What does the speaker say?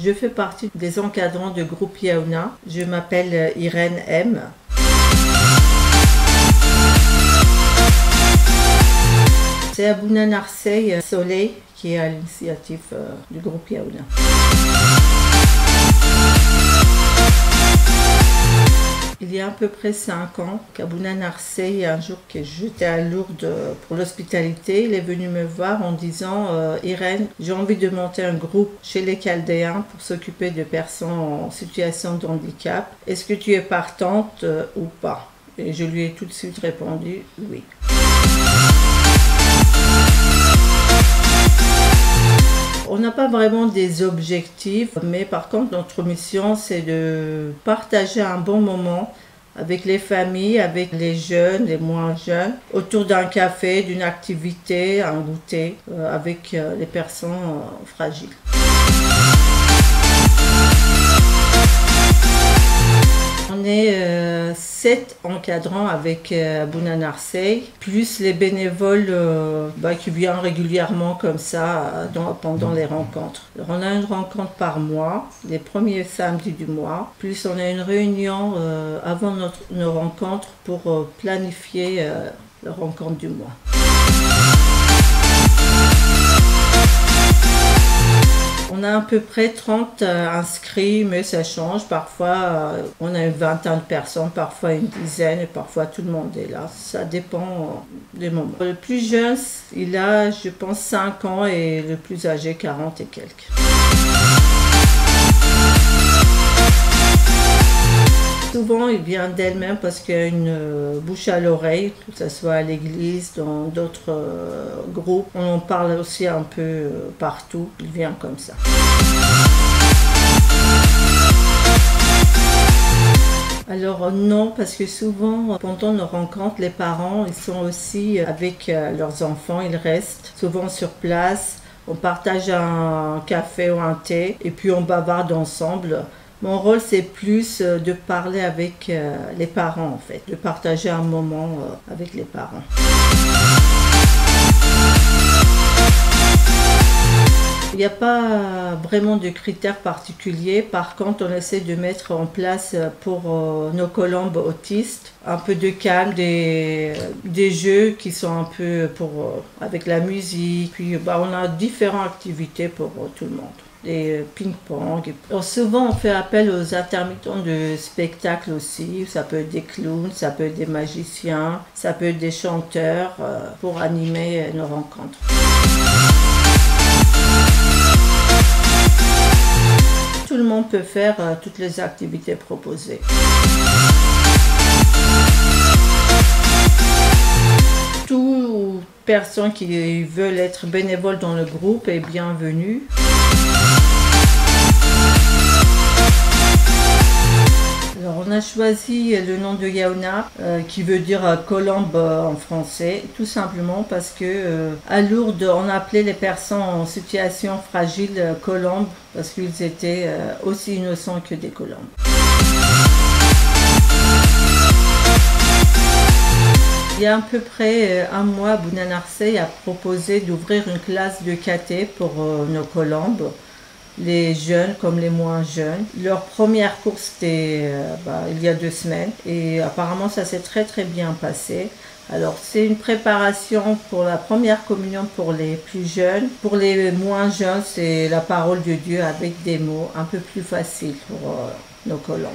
Je fais partie des encadrants du groupe Yaouna. Je m'appelle Irène M. C'est Abouna Narsey Soleil qui est à l'initiative du groupe Yaouna. Il y a à peu près 5 ans qu'Abouna Narsey, un jour que j'étais à Lourdes pour l'hospitalité, il est venu me voir en disant Irène, j'ai envie de monter un groupe chez les Chaldéens pour s'occuper de personnes en situation de handicap. Est-ce que tu es partante ou pas? Et je lui ai tout de suite répondu oui. On n'a pas vraiment des objectifs, mais par contre notre mission c'est de partager un bon moment avec les familles, avec les jeunes, les moins jeunes, autour d'un café, d'une activité, un goûter avec les personnes fragiles. On est 7 encadrants avec Abouna Narsey, plus les bénévoles qui viennent régulièrement comme ça pendant les rencontres. Alors, on a une rencontre par mois, les premiers samedis du mois, plus on a une réunion avant nos rencontres pour planifier la rencontre du mois. On a à peu près 30 inscrits, mais ça change. Parfois, on a une vingtaine de personnes, parfois une dizaine, et parfois tout le monde est là. Ça dépend des moments. Le plus jeune, il a, je pense, 5 ans et le plus âgé, 40 et quelques. Souvent, il vient d'elle-même parce qu'il y a une bouche à l'oreille, que ce soit à l'église, dans d'autres groupes. On en parle aussi un peu partout, il vient comme ça. Alors non, parce que souvent, pendant nos rencontres, les parents, ils sont aussi avec leurs enfants, ils restent souvent sur place. On partage un café ou un thé et puis on bavarde ensemble. Mon rôle, c'est plus de parler avec les parents, en fait, de partager un moment avec les parents. Il n'y a pas vraiment de critères particuliers. Par contre, on essaie de mettre en place pour nos colombes autistes un peu de calme, des jeux qui sont un peu avec la musique. Puis on a différentes activités pour tout le monde. Des ping-pong. Souvent, on fait appel aux intermittents de spectacle aussi. Ça peut être des clowns, ça peut être des magiciens, ça peut être des chanteurs pour animer nos rencontres. Tout le monde peut faire toutes les activités proposées. Toute personne qui veut être bénévole dans le groupe est bienvenue. Alors, on a choisi le nom de Yaouna qui veut dire colombe en français, tout simplement parce que à Lourdes on appelait les personnes en situation fragile colombes parce qu'ils étaient aussi innocents que des colombes. Il y a à peu près un mois, Abouna Narsey a proposé d'ouvrir une classe de caté pour nos colombes. Les jeunes comme les moins jeunes. Leur première course c'était il y a 2 semaines et apparemment ça s'est très bien passé. Alors c'est une préparation pour la première communion pour les plus jeunes. Pour les moins jeunes, c'est la parole de Dieu avec des mots un peu plus faciles pour nos colombes.